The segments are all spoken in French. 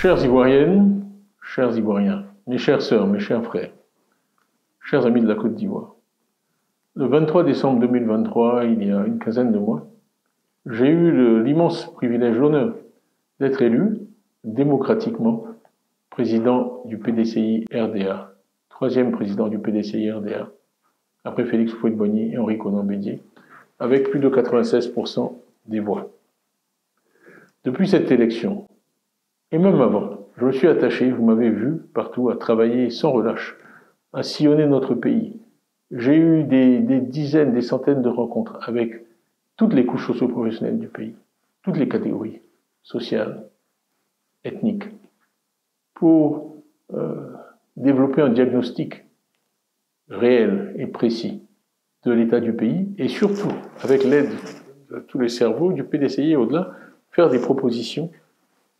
Chères Ivoiriennes, chers Ivoiriens, mes chères sœurs, mes chers frères, chers amis de la Côte d'Ivoire, le 23 décembre 2023, il y a une quinzaine de mois, j'ai eu l'immense privilège, l'honneur d'être élu démocratiquement président du PDCI RDA, troisième président du PDCI RDA, après Félix Houphouët-Boigny et Henri Konan Bédié, avec plus de 96% des voix. Depuis cette élection, et même avant, je me suis attaché, vous m'avez vu partout, à travailler sans relâche, à sillonner notre pays. J'ai eu des dizaines, des centaines de rencontres avec toutes les couches socio-professionnelles du pays, toutes les catégories sociales, ethniques, pour développer un diagnostic réel et précis de l'état du pays, et surtout, avec l'aide de tous les cerveaux du PDCI et au-delà, faire des propositions,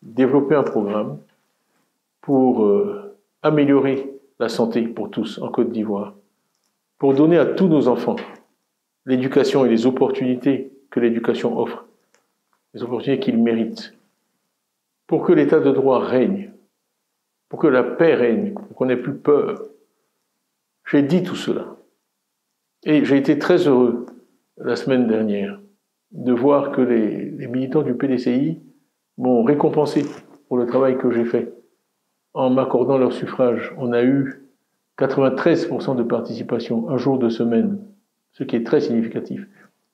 développer un programme pour améliorer la santé pour tous en Côte d'Ivoire, pour donner à tous nos enfants l'éducation et les opportunités que l'éducation offre, les opportunités qu'ils méritent, pour que l'état de droit règne, pour que la paix règne, pour qu'on n'ait plus peur. J'ai dit tout cela. Et j'ai été très heureux la semaine dernière de voir que les militants du PDCI m'ont récompensé pour le travail que j'ai fait en m'accordant leur suffrage. On a eu 93% de participation, un jour de semaine, ce qui est très significatif.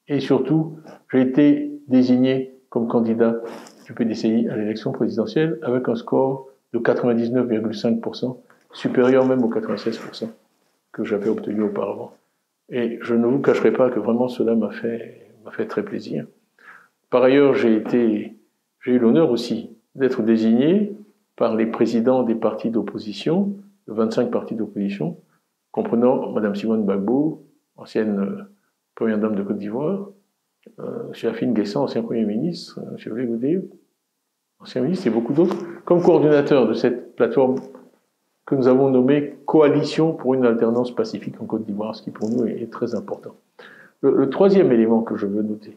Et surtout, j'ai été désigné comme candidat du PDCI à l'élection présidentielle avec un score de 99,5%, supérieur même aux 96% que j'avais obtenu auparavant. Et je ne vous cacherai pas que vraiment cela m'a fait très plaisir. Par ailleurs, j'ai eu l'honneur aussi d'être désigné par les présidents des partis d'opposition, de 25 partis d'opposition, comprenant Mme Simone Gbagbo, ancienne première dame de Côte d'Ivoire, M. Afine Guessan, ancien Premier ministre, M. Blé Goudé, ancien ministre, et beaucoup d'autres, comme coordinateur de cette plateforme que nous avons nommée Coalition pour une alternance pacifique en Côte d'Ivoire, ce qui pour nous est très important. Le troisième élément que je veux noter,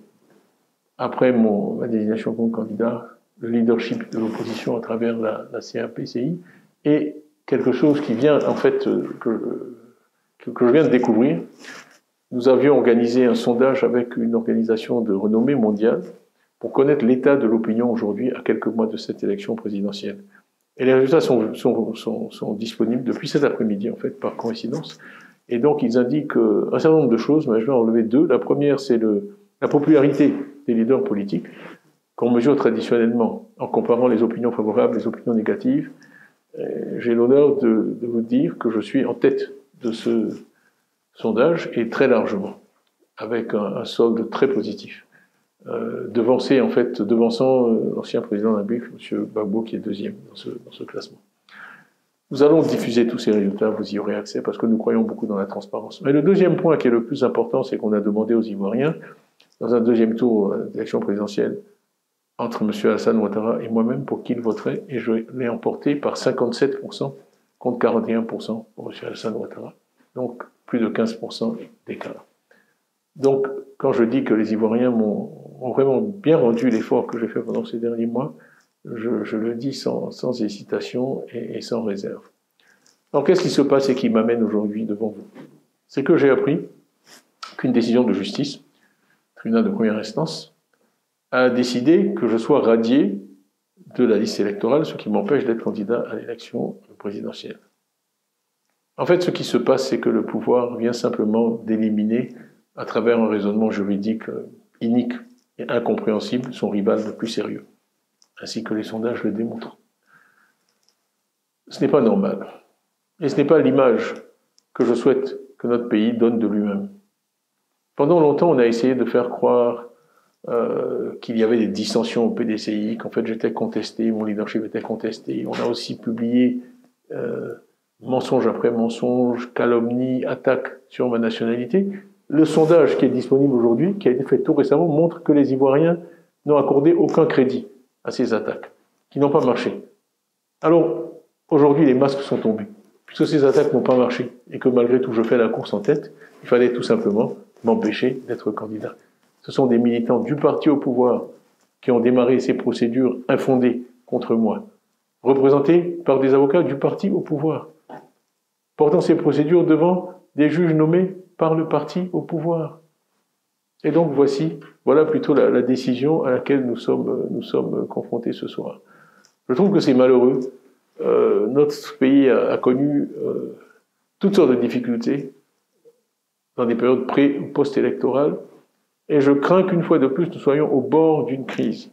après ma désignation comme candidat, le leadership de l'opposition à travers la CAPCI, est quelque chose qui vient, en fait, que je viens de découvrir. Nous avions organisé un sondage avec une organisation de renommée mondiale pour connaître l'état de l'opinion aujourd'hui à quelques mois de cette élection présidentielle. Et les résultats sont disponibles depuis cet après-midi, en fait, par coïncidence. Et donc, ils indiquent un certain nombre de choses, mais je vais en relever deux. La première, c'est la popularité des leaders politiques, qu'on mesure traditionnellement en comparant les opinions favorables et les opinions négatives. J'ai l'honneur de vous dire que je suis en tête de ce sondage, et très largement, avec un solde très positif. Devançant l'ancien président de la République, M. Gbagbo, qui est deuxième dans ce classement. Nous allons diffuser tous ces résultats, vous y aurez accès, parce que nous croyons beaucoup dans la transparence. Mais le deuxième point qui est le plus important, c'est qu'on a demandé aux Ivoiriens, dans un deuxième tour d'élection présidentielle, entre M. Alassane Ouattara et moi-même, pour qui il voterait, et je l'ai emporté par 57% contre 41% pour M. Alassane Ouattara. Donc, plus de 15% d'écart. Donc, quand je dis que les Ivoiriens ont vraiment bien rendu l'effort que j'ai fait pendant ces derniers mois, je le dis sans hésitation et sans réserve. Alors, qu'est-ce qui se passe et qui m'amène aujourd'hui devant vous? C'est que j'ai appris qu'une décision de justice, tribunal de première instance, a décidé que je sois radié de la liste électorale, ce qui m'empêche d'être candidat à l'élection présidentielle. En fait, ce qui se passe, c'est que le pouvoir vient simplement d'éliminer, à travers un raisonnement juridique inique et incompréhensible, son rival le plus sérieux, ainsi que les sondages le démontrent. Ce n'est pas normal. Et ce n'est pas l'image que je souhaite que notre pays donne de lui-même. Pendant longtemps, on a essayé de faire croire qu'il y avait des dissensions au PDCI, qu'en fait j'étais contesté, mon leadership était contesté. On a aussi publié mensonge après mensonge, calomnie, attaque sur ma nationalité. Le sondage qui est disponible aujourd'hui, qui a été fait tout récemment, montre que les Ivoiriens n'ont accordé aucun crédit à ces attaques, qui n'ont pas marché. Alors, aujourd'hui, les masques sont tombés. Puisque ces attaques n'ont pas marché, et que malgré tout je fais la course en tête, il fallait tout simplement m'empêcher d'être candidat. Ce sont des militants du parti au pouvoir qui ont démarré ces procédures infondées contre moi, représentés par des avocats du parti au pouvoir, portant ces procédures devant des juges nommés par le parti au pouvoir. Et donc voilà plutôt la décision à laquelle nous sommes confrontés ce soir. Je trouve que c'est malheureux. Notre pays a connu toutes sortes de difficultés dans des périodes pré- ou post-électorales, et je crains qu'une fois de plus nous soyons au bord d'une crise.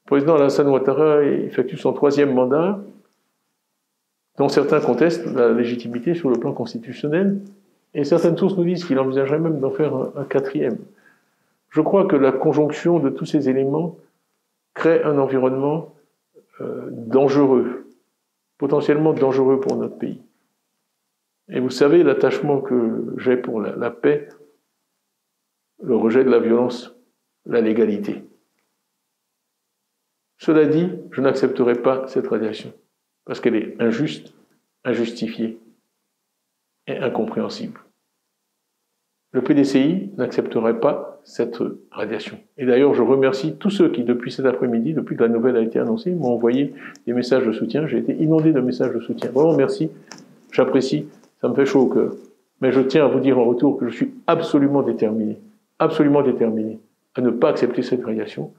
Le président Alassane Ouattara effectue son 3e mandat, dont certains contestent la légitimité sur le plan constitutionnel, et certaines sources nous disent qu'il envisagerait même d'en faire un 4e. Je crois que la conjonction de tous ces éléments crée un environnement dangereux, potentiellement dangereux pour notre pays. Et vous savez l'attachement que j'ai pour la paix, le rejet de la violence, la légalité. Cela dit, je n'accepterai pas cette radiation, parce qu'elle est injuste, injustifiée et incompréhensible. Le PDCI n'accepterait pas cette radiation. Et d'ailleurs, je remercie tous ceux qui, depuis cet après-midi, depuis que la nouvelle a été annoncée, m'ont envoyé des messages de soutien. J'ai été inondé de messages de soutien. Vraiment, merci, j'apprécie, ça me fait chaud au cœur. Mais je tiens à vous dire en retour que je suis absolument déterminé à ne pas accepter cette radiation.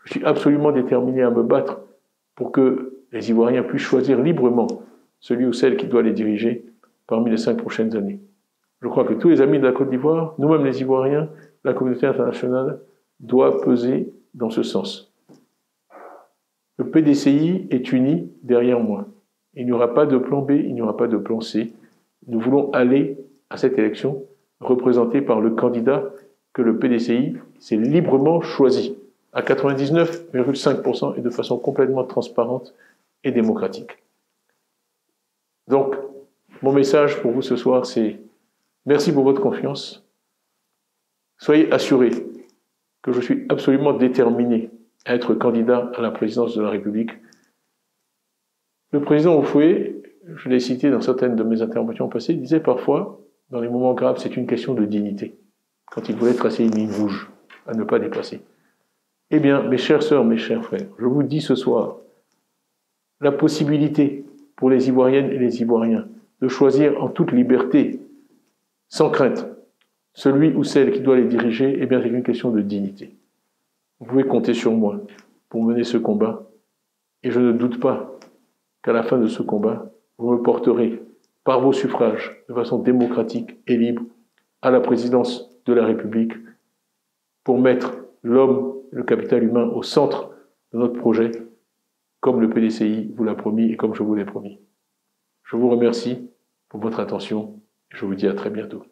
Je suis absolument déterminé à me battre pour que les Ivoiriens puissent choisir librement celui ou celle qui doit les diriger parmi les 5 prochaines années. Je crois que tous les amis de la Côte d'Ivoire, nous-mêmes les Ivoiriens, la communauté internationale, doit peser dans ce sens. Le PDCI est uni derrière moi. Il n'y aura pas de plan B, il n'y aura pas de plan C. Nous voulons aller à cette élection représentée par le candidat que le PDCI s'est librement choisi, à 99,5% et de façon complètement transparente et démocratique. Donc, mon message pour vous ce soir, c'est merci pour votre confiance. Soyez assurés que je suis absolument déterminé à être candidat à la présidence de la République. Le président Houphouët, je l'ai cité dans certaines de mes interventions passées, disait parfois, dans les moments graves, c'est une question de dignité, quand il voulait tracer une ligne rouge à ne pas dépasser. Eh bien, mes chères sœurs, mes chers frères, je vous dis ce soir, la possibilité pour les Ivoiriennes et les Ivoiriens de choisir en toute liberté, sans crainte, celui ou celle qui doit les diriger, eh bien, c'est une question de dignité. Vous pouvez compter sur moi pour mener ce combat, et je ne doute pas qu'à la fin de ce combat, vous me porterez, par vos suffrages, de façon démocratique et libre, à la présidence de la République, pour mettre l'homme, le capital humain au centre de notre projet, comme le PDCI vous l'a promis et comme je vous l'ai promis. Je vous remercie pour votre attention et je vous dis à très bientôt.